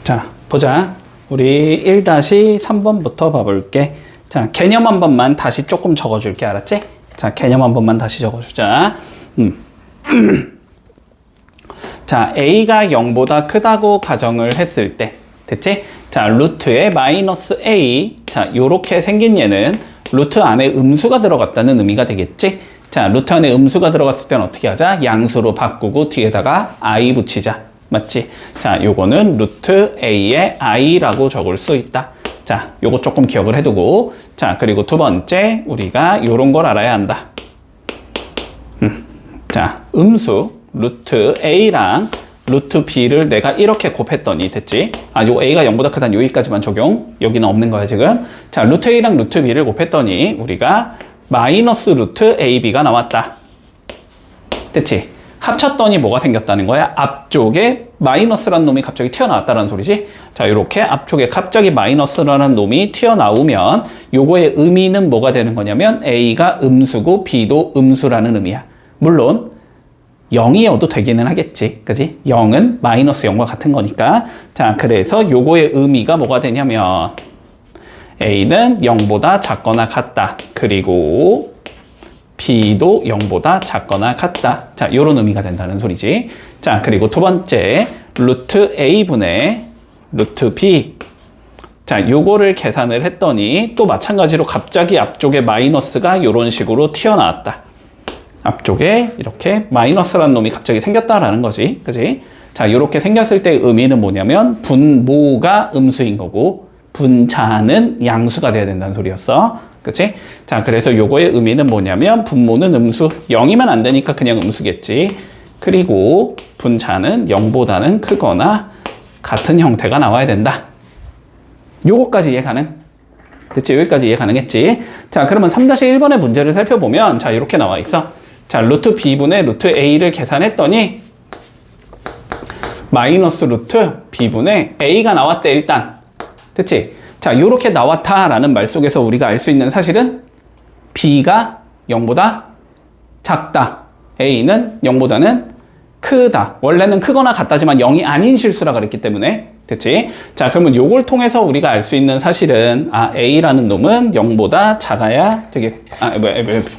자, 보자. 우리 1-3번부터 봐볼게. 자, 개념 한 번만 다시 조금 적어줄게. 알았지? 자, 개념 한 번만 다시 적어주자. 자, a가 0보다 크다고 가정을 했을 때, 됐지? 자, 루트에 마이너스 a. 자, 요렇게 생긴 얘는 루트 안에 음수가 들어갔다는 의미가 되겠지? 자, 루트 안에 음수가 들어갔을 때는 어떻게 하자? 양수로 바꾸고 뒤에다가 i 붙이자. 맞지? 자, 요거는 루트 a의 i라고 적을 수 있다. 자, 요거 조금 기억을 해두고. 자, 그리고 두 번째, 우리가 요런 걸 알아야 한다. 자, 음수, 루트 a랑 루트 b를 내가 이렇게 곱했더니, 됐지? 아, 요 a가 0보다 크다는 여기까지만 적용. 여기는 없는 거야, 지금. 자, 루트 a랑 루트 b를 곱했더니, 우리가 마이너스 루트 ab가 나왔다. 됐지? 합쳤더니 뭐가 생겼다는 거야? 앞쪽에 마이너스라는 놈이 갑자기 튀어나왔다는 소리지? 자, 이렇게 앞쪽에 갑자기 마이너스라는 놈이 튀어나오면 요거의 의미는 뭐가 되는 거냐면 a가 음수고 b도 음수라는 의미야. 물론 0이어도 되기는 하겠지. 그지? 0은 마이너스 0과 같은 거니까. 자, 그래서 요거의 의미가 뭐가 되냐면 a는 0보다 작거나 같다. 그리고 b도 0보다 작거나 같다. 자, 요런 의미가 된다는 소리지. 자, 그리고 두 번째, 루트 a분의 루트 b. 자, 요거를 계산을 했더니 또 마찬가지로 갑자기 앞쪽에 마이너스가 요런 식으로 튀어나왔다. 앞쪽에 이렇게 마이너스라는 놈이 갑자기 생겼다라는 거지. 그지? 자, 요렇게 생겼을 때 의미는 뭐냐면 분모가 음수인 거고 분자는 양수가 돼야 된다는 소리였어. 그치? 자, 그래서 요거의 의미는 뭐냐면 분모는 음수, 0이면 안 되니까 그냥 음수겠지. 그리고 분자는 0보다는 크거나 같은 형태가 나와야 된다. 요거까지 이해 가능? 됐지? 여기까지 이해 가능했지? 자, 그러면 3-1번의 문제를 살펴보면 자, 이렇게 나와 있어. 자, 루트 b분의 루트 a를 계산했더니 마이너스 루트 b분의 a가 나왔대, 일단. 됐지? 자, 요렇게 나왔다라는 말 속에서 우리가 알 수 있는 사실은 b가 0보다 작다. a는 0보다는 크다. 원래는 크거나 같다지만 0이 아닌 실수라 그랬기 때문에. 됐지? 자, 그러면 요걸 통해서 우리가 알 수 있는 사실은 a라는 놈은 0보다 작아야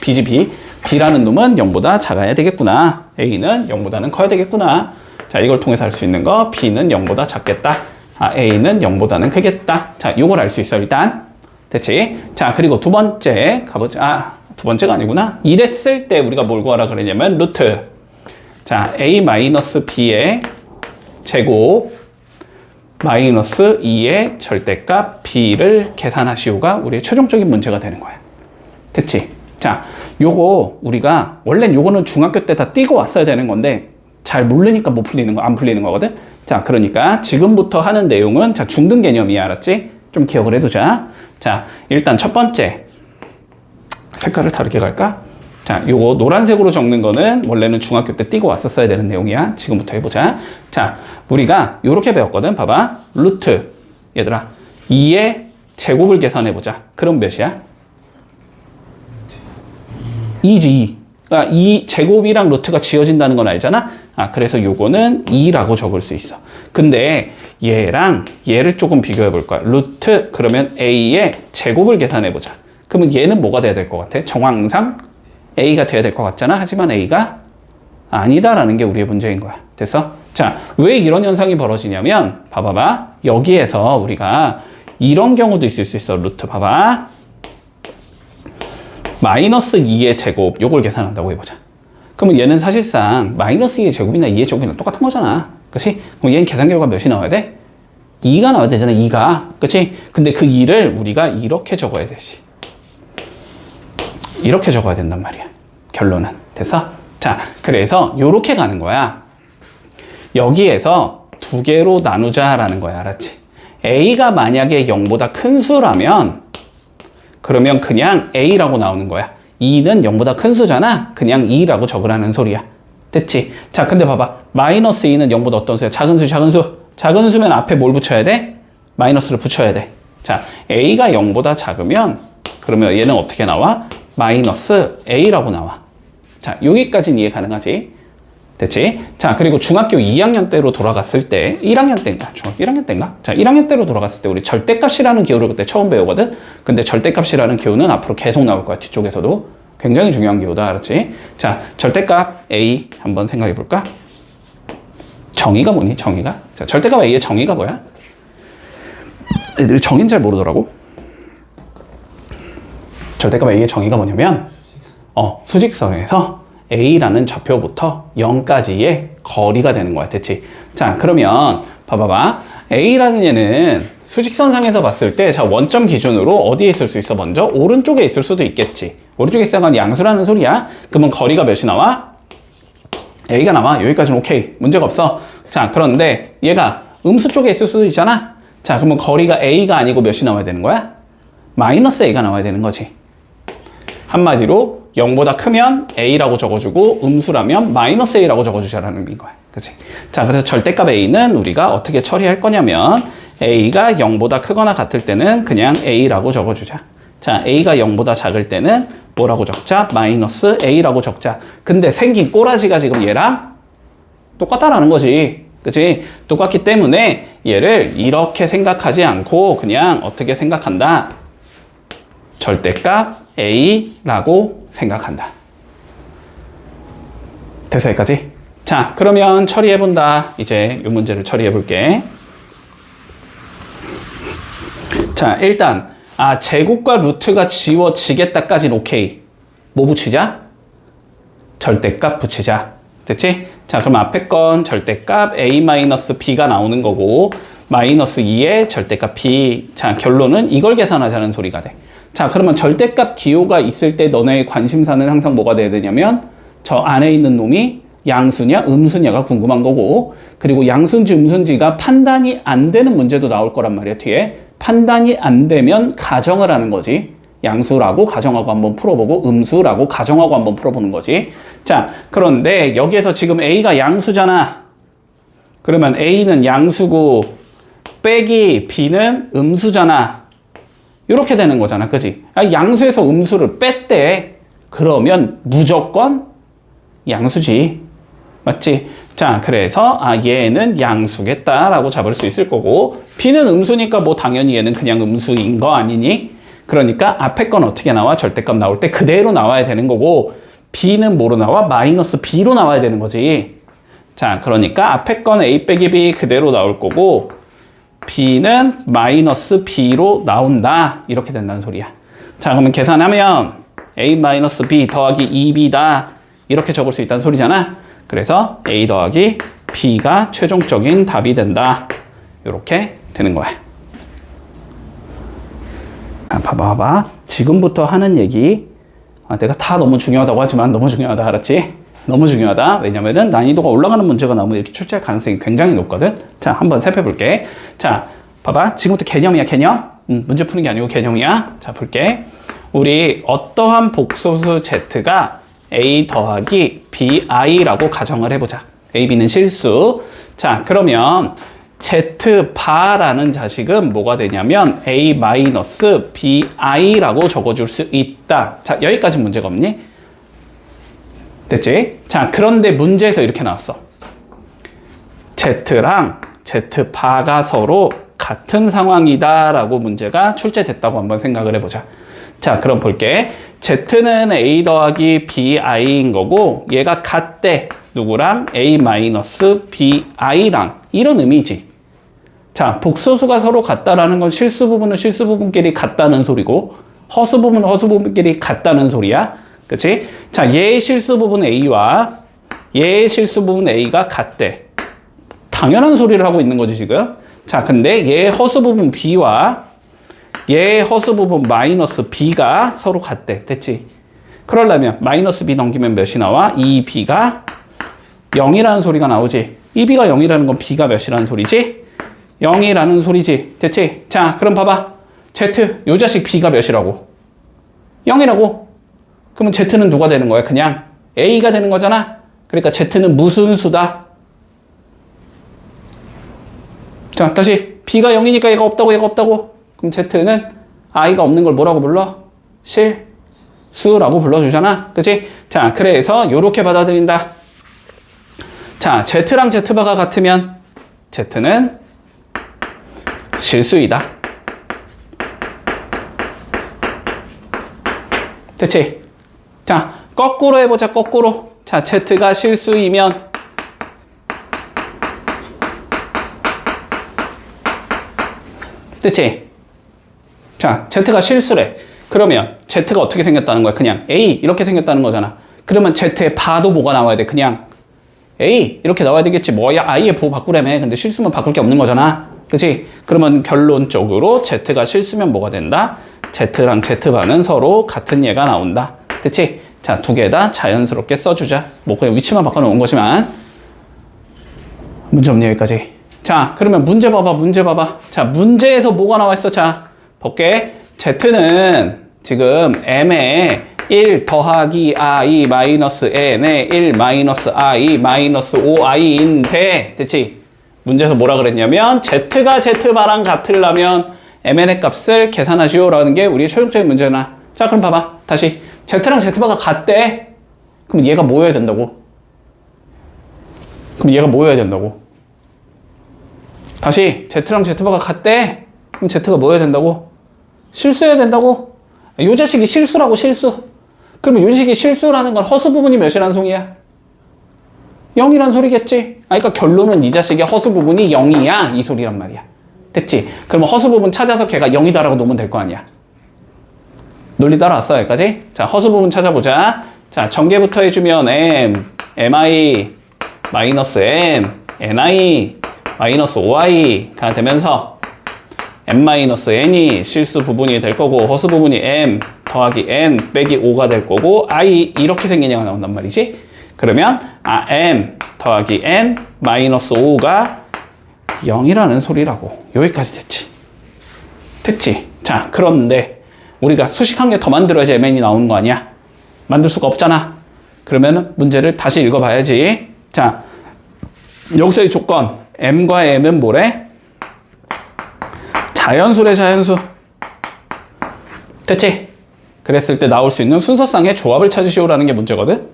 b지 b. b라는 놈은 0보다 작아야 되겠구나. a는 0보다는 커야 되겠구나. 자, 이걸 통해서 알 수 있는 거 b는 0보다 작겠다. a는 0보다는 크겠다. 자, 요걸 알 수 있어, 일단. 됐지? 자, 그리고 두 번째 가보자. 두 번째가 아니구나. 이랬을 때 우리가 뭘 구하라 그랬냐면 루트. 자, a-b의 제곱 마이너스 2의 절대값 b를 계산하시오가 우리의 최종적인 문제가 되는 거야. 됐지? 자, 요거 우리가 원래는 요거는 중학교 때 다 띄고 왔어야 되는 건데 잘 모르니까 못 풀리는 거, 안 풀리는 거거든. 자, 그러니까 지금부터 하는 내용은 자, 중등 개념이야. 알았지? 좀 기억을 해두자. 자, 일단 첫 번째 색깔을 다르게 갈까? 자, 요거 노란색으로 적는 거는 원래는 중학교 때 띄고 왔었어야 되는 내용이야. 지금부터 해보자. 자, 우리가 요렇게 배웠거든. 봐봐. 루트. 얘들아, 2의 제곱을 계산해보자. 그럼 몇이야? 2지, 2. 그러니까 2 제곱이랑 루트가 지어진다는 건 알잖아? 그래서 요거는 2라고 적을 수 있어. 근데 얘랑 얘를 조금 비교해 볼 거야. 루트, 그러면 a의 제곱을 계산해 보자. 그러면 얘는 뭐가 돼야 될 것 같아? 정황상 a가 돼야 될 것 같잖아? 하지만 a가 아니다라는 게 우리의 문제인 거야. 됐어? 자, 왜 이런 현상이 벌어지냐면 봐봐봐. 여기에서 우리가 이런 경우도 있을 수 있어. 루트 봐봐. 마이너스 2의 제곱, 요걸 계산한다고 해보자. 그러면 얘는 사실상 마이너스 2의 제곱이나 2의 제곱이나 똑같은 거잖아. 그치? 그럼 얘는 계산 결과 몇이 나와야 돼? 2가 나와야 되잖아, 2가. 그치? 근데 그 2를 우리가 이렇게 적어야 되지. 이렇게 적어야 된단 말이야. 결론은. 됐어? 자, 그래서 요렇게 가는 거야. 여기에서 두 개로 나누자라는 거야. 알았지? a가 만약에 0보다 큰 수라면 그러면 그냥 a라고 나오는 거야. 2는 0보다 큰 수잖아. 그냥 2라고 적으라는 소리야. 됐지? 자, 근데 봐봐. 마이너스 2는 0보다 어떤 수야? 작은 수, 작은 수. 작은 수면 앞에 뭘 붙여야 돼? 마이너스를 붙여야 돼. 자, a가 0보다 작으면 그러면 얘는 어떻게 나와? 마이너스 a라고 나와. 자, 여기까지는 이해 가능하지? 됐지? 자, 그리고 중학교 2학년 때로 돌아갔을 때, 1학년 때인가? 중학교 1학년 때인가? 자, 1학년 때로 돌아갔을 때 우리 절대값이라는 기호를 그때 처음 배우거든? 근데 절대값이라는 기호는 앞으로 계속 나올 거야, 뒤쪽에서도. 굉장히 중요한 기호다, 알았지? 자, 절대값 A 한번 생각해 볼까? 정의가 뭐니, 정의가? 자, 절대값 A의 정의가 뭐야? 애들이 정의는 잘 모르더라고. 절대값 A의 정의가 뭐냐면, 수직선에서 A라는 좌표부터 0까지의 거리가 되는 거야. 됐지? 자, 그러면 봐봐봐. A라는 얘는 수직선상에서 봤을 때, 자, 원점 기준으로 어디에 있을 수 있어? 먼저 오른쪽에 있을 수도 있겠지. 오른쪽에 있어야 양수라는 소리야. 그러면 거리가 몇이 나와? A가 나와. 여기까지는 오케이. 문제가 없어. 자, 그런데 얘가 음수 쪽에 있을 수도 있잖아. 자, 그러면 거리가 A가 아니고 몇이 나와야 되는 거야? 마이너스 A가 나와야 되는 거지. 한마디로 0보다 크면 A라고 적어주고 음수라면 마이너스 A라고 적어주자라는 의미인 거야. 그치? 자, 그래서 절대값 A는 우리가 어떻게 처리할 거냐면 A가 0보다 크거나 같을 때는 그냥 A라고 적어주자. 자, A가 0보다 작을 때는 뭐라고 적자? 마이너스 A라고 적자. 근데 생긴 꼬라지가 지금 얘랑 똑같다라는 거지. 그치? 똑같기 때문에 얘를 이렇게 생각하지 않고 그냥 어떻게 생각한다? 절대값 A라고 생각한다. 됐어, 여기까지? 자, 그러면 처리해본다. 이제 이 문제를 처리해볼게. 자, 일단 제곱과 루트가 지워지겠다까지는 오케이. 뭐 붙이자? 절대값 붙이자. 됐지? 자, 그럼 앞에 건 절대값 A-B가 나오는 거고 마이너스 2의 절대값 B. 자, 결론은 이걸 계산하자는 소리가 돼. 자, 그러면 절대값 기호가 있을 때 너네의 관심사는 항상 뭐가 돼야 되냐면 저 안에 있는 놈이 양수냐 음수냐가 궁금한 거고, 그리고 양수인지 음수인지가 판단이 안 되는 문제도 나올 거란 말이야. 뒤에 판단이 안 되면 가정을 하는 거지. 양수라고 가정하고 한번 풀어보고 음수라고 가정하고 한번 풀어보는 거지. 자, 그런데 여기에서 지금 A가 양수잖아. 그러면 A는 양수고 빼기 B는 음수잖아. 이렇게 되는 거잖아. 그지? 양수에서 음수를 뺐대. 그러면 무조건 양수지. 맞지? 자, 그래서 얘는 양수겠다라고 잡을 수 있을 거고 B는 음수니까 뭐 당연히 얘는 그냥 음수인 거 아니니? 그러니까 앞에 건 어떻게 나와? 절대값 나올 때 그대로 나와야 되는 거고 B는 뭐로 나와? 마이너스 B로 나와야 되는 거지. 자, 그러니까 앞에 건 A 빼기 B 그대로 나올 거고 B는 마이너스 B로 나온다. 이렇게 된다는 소리야. 자, 그러면 계산하면 A 마이너스 B 더하기 2B다. 이렇게 적을 수 있다는 소리잖아. 그래서 A 더하기 B가 최종적인 답이 된다. 이렇게 되는 거야. 봐봐. 지금부터 하는 얘기. 내가 다 너무 중요하다고 하지만 너무 중요하다. 알았지? 너무 중요하다. 왜냐면은 난이도가 올라가는 문제가 나오면 이렇게 출제할 가능성이 굉장히 높거든. 자, 한번 살펴볼게. 자, 봐봐. 지금부터 개념이야, 개념. 문제 푸는 게 아니고 개념이야. 자, 볼게. 우리 어떠한 복소수 Z가 A 더하기 BI라고 가정을 해보자. A, B는 실수. 자, 그러면 Z 바라는 자식은 뭐가 되냐면 A 마이너스 BI라고 적어줄 수 있다. 자, 여기까지 문제가 없니? 됐지? 자, 그런데 문제에서 이렇게 나왔어. Z랑 Z바가 서로 같은 상황이다 라고 문제가 출제됐다고 한번 생각을 해보자. 자, 그럼 볼게. Z는 A 더하기 BI인 거고 얘가 같대. 누구랑? A 마이너스 BI랑. 이런 의미지. 자, 복소수가 서로 같다라는 건 실수 부분은 실수 부분끼리 같다는 소리고 허수 부분은 허수 부분끼리 같다는 소리야. 그치? 자, 얘의 실수 부분 A와 얘의 실수 부분 A가 같대. 당연한 소리를 하고 있는 거지, 지금. 자, 근데 얘의 허수 부분 B와 얘의 허수 부분 마이너스 B가 서로 같대. 됐지? 그러려면 마이너스 B 넘기면 몇이 나와? 2B가 0이라는 소리가 나오지. 2B가 0이라는 건 B가 몇이라는 소리지? 0이라는 소리지. 됐지? 자, 그럼 봐봐. Z, 요 자식 B가 몇이라고? 0이라고? 그러면 Z는 누가 되는 거야? 그냥 A가 되는 거잖아? 그러니까 Z는 무슨 수다? 자, 다시. B가 0이니까 얘가 없다고, 얘가 없다고? 그럼 Z는 I가 없는 걸 뭐라고 불러? 실수라고 불러주잖아. 그치? 자, 그래서 요렇게 받아들인다. 자, Z랑 Z바가 같으면 Z는 실수이다. 됐지? 자, 거꾸로 해보자, 거꾸로. 자, Z가 실수이면 됐지? 자, Z가 실수래. 그러면 Z가 어떻게 생겼다는 거야? 그냥 A 이렇게 생겼다는 거잖아. 그러면 Z의 바도 뭐가 나와야 돼? 그냥 A 이렇게 나와야 되겠지. 뭐야, I의 부 바꾸라며. 근데 실수면 바꿀 게 없는 거잖아. 그치? 그러면 결론적으로 Z가 실수면 뭐가 된다? Z랑 Z바는 서로 같은 예가 나온다. 됐지? 자, 두 개 다 자연스럽게 써주자. 뭐 그냥 위치만 바꿔놓은 거지만 문제 없네, 여기까지. 자, 그러면 문제 봐봐, 문제 봐봐. 자, 문제에서 뭐가 나와 있어? 자, 볼게. Z는 지금 M에 1 더하기 I 마이너스 N에 1 마이너스 I 마이너스 5I인데, 됐지? 문제에서 뭐라 그랬냐면 Z가 Z바랑 같으려면 MN의 값을 계산하시오라는 게 우리의 최종적인 문제나. 자, 그럼 봐봐. 다시 Z랑 Z바가 같대. 그럼 얘가 뭐여야 된다고? 그럼 얘가 뭐여야 된다고? 다시 Z랑 Z바가 같대. 그럼 Z가 뭐여야 된다고? 실수해야 된다고? 요 자식이 실수라고, 실수. 그러면 요 자식이 실수라는 건 허수 부분이 몇이란 소리야? 0이란 소리겠지? 아, 그러니까 결론은 이 자식의 허수 부분이 0이야, 이 소리란 말이야. 됐지? 그러면 허수 부분 찾아서 걔가 0이다라고 놓으면 될 거 아니야. 논리 따라왔어, 여기까지? 자, 허수 부분 찾아보자. 자, 전개부터 해주면 M, MI, 마이너스 M, NI, 마이너스 5i가 되면서 M-N이 실수 부분이 될 거고, 허수 부분이 M 더하기 N 빼기 5가 될 거고, I 이렇게 생긴 얘가 나온단 말이지. 그러면 M 더하기 N 마이너스 5가 0이라는 소리라고. 여기까지 됐지. 됐지? 자, 그런데 우리가 수식 한 개 더 만들어야지 MN이 나오는 거 아니야? 만들 수가 없잖아. 그러면 문제를 다시 읽어봐야지. 자, 여기서의 조건 M과 N은 뭐래? 자연수래, 자연수. 됐지? 그랬을 때 나올 수 있는 순서상의 조합을 찾으시오라는 게 문제거든?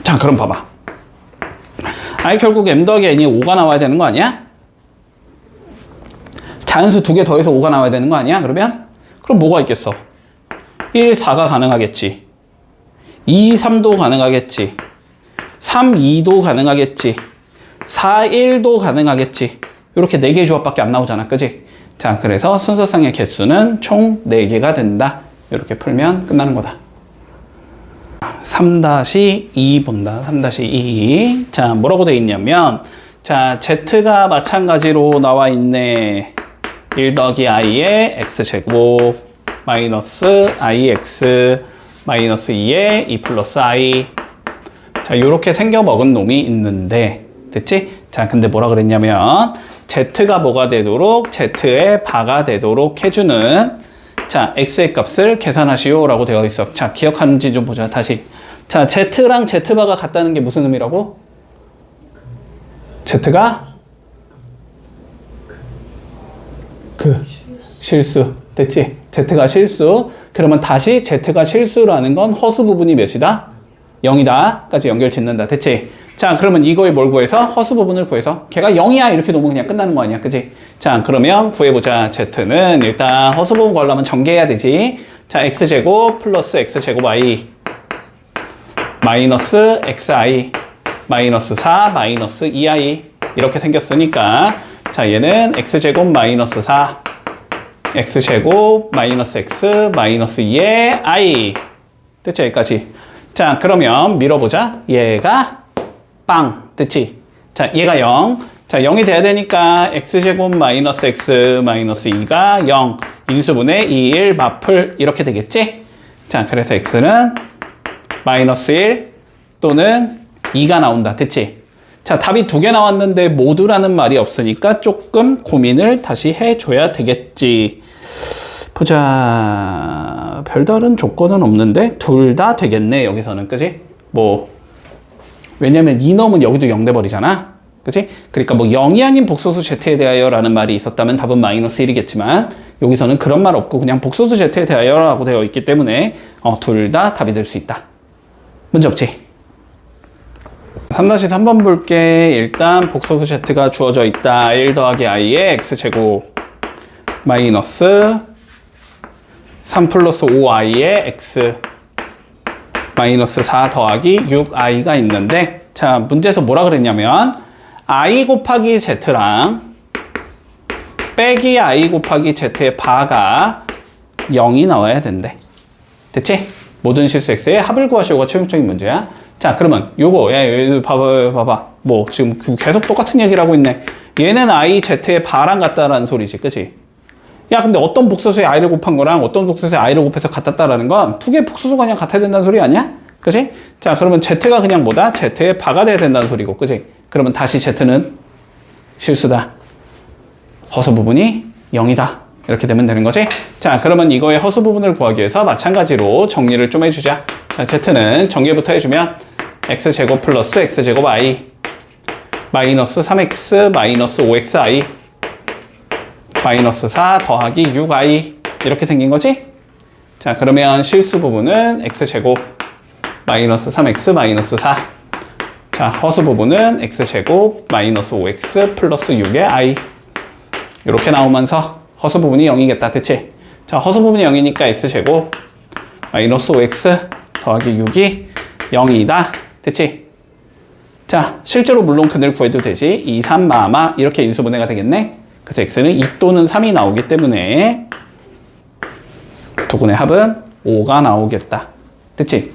자, 그럼 봐봐. 아니, 결국 M 더하기 N이 5가 나와야 되는 거 아니야? 자연수 두 개 더해서 5가 나와야 되는 거 아니야? 그럼 뭐가 있겠어? 1, 4가 가능하겠지. 2, 3도 가능하겠지. 3, 2도 가능하겠지. 4, 1도 가능하겠지. 이렇게 4개의 조합밖에 안 나오잖아. 그지? 자, 그래서 순서상의 개수는 총 4개가 된다. 이렇게 풀면 끝나는 거다. 3-2 본다. 3-2. 자, 뭐라고 돼 있냐면, 자, Z가 마찬가지로 나와 있네. 1 더하기 i의 x제곱 마이너스 ix 마이너스 2의 2 플러스 i. 자, 요렇게 생겨 먹은 놈이 있는데, 됐지? 자, 근데 뭐라 그랬냐면, Z가 뭐가 되도록, Z의 바가 되도록 해주는, 자, X의 값을 계산하시오 라고 되어 있어. 자, 기억하는지 좀 보자. 다시. 자, Z랑 Z바가 같다는 게 무슨 의미라고? Z가 실수. 됐지? Z가 실수. 그러면 다시 Z가 실수라는 건 허수 부분이 몇이다? 0이다. 까지 연결 짓는다. 됐지? 자, 그러면 이거에 뭘 구해서? 허수 부분을 구해서. 걔가 0이야. 이렇게 놓으면 그냥 끝나는 거 아니야. 그치? 자, 그러면 구해보자. Z는 일단 허수 부분 구하려면 전개해야 되지. 자, X제곱 플러스 X제곱 I 마이너스 XI 마이너스 4 마이너스 2I 이렇게 생겼으니까, 자, 얘는 X제곱 마이너스 4 X제곱 마이너스 X 마이너스 2의 I. 됐지? 여기까지. 자, 그러면 밀어보자. 얘가 빵. 됐지? 자, 얘가 0. 자, 0이 돼야 되니까 X제곱 마이너스 X 마이너스 2가 0. 인수분해 2, 1 마플 이렇게 되겠지? 자, 그래서 X는 마이너스 1 또는 2가 나온다. 됐지? 자, 답이 2개 나왔는데 모두라는 말이 없으니까 조금 고민을 다시 해줘야 되겠지. 보자. 별다른 조건은 없는데 둘 다 되겠네, 여기서는. 그지? 뭐, 왜냐면 이놈은 여기도 0 돼버리잖아. 그지? 그러니까 뭐 0이 아닌 복소수 Z에 대하여 라는 말이 있었다면 답은 마이너스 1이겠지만, 여기서는 그런 말 없고 그냥 복소수 Z에 대하여 라고 되어 있기 때문에 둘 다 답이 될 수 있다. 문제 없지? 3-3번 볼게. 일단 복소수 z가 주어져 있다. 1 더하기 i의 x제곱 마이너스 3 플러스 5i의 x 마이너스 4 더하기 6i가 있는데, 자, 문제에서 뭐라 그랬냐면 i 곱하기 z랑 빼기 i 곱하기 z의 바가 0이 나와야 된대. 됐지? 모든 실수 x의 합을 구하시오가 최종적인 문제야. 자, 그러면 요거, 야, 봐봐. 뭐, 지금 계속 똑같은 얘기를 하고 있네. 얘는 i, z의 바랑 같다라는 소리지, 그치? 야, 근데 어떤 복소수에 i를 곱한 거랑 어떤 복소수에 i를 곱해서 같았다라는 건 두 개의 복소수가 그냥 같아야 된다는 소리 아니야? 그치? 자, 그러면 z가 그냥 뭐다? z의 바가 돼야 된다는 소리고, 그치? 그러면 다시 z는 실수다. 허수 부분이 0이다. 이렇게 되면 되는 거지? 자, 그러면 이거의 허수 부분을 구하기 위해서 마찬가지로 정리를 좀 해주자. 자, z는 전개부터 해주면 x제곱 플러스 x제곱 i 마이너스 3x 마이너스 5xi 마이너스 4 더하기 6i 이렇게 생긴 거지? 자, 그러면 실수 부분은 x제곱 마이너스 3x 마이너스 4. 자, 허수 부분은 x제곱 마이너스 5x 플러스 6의 i 이렇게 나오면서 허수 부분이 0이겠다. 그치? 자, 허수 부분이 0이니까 x제곱 마이너스 5x 더하기 6이 0이다. 됐지? 자, 실제로 물론 근을 구해도 되지. 2, 3, 마마 이렇게 인수분해가 되겠네. 그래서 x는 2 또는 3이 나오기 때문에 두 분의 합은 5가 나오겠다. 됐지?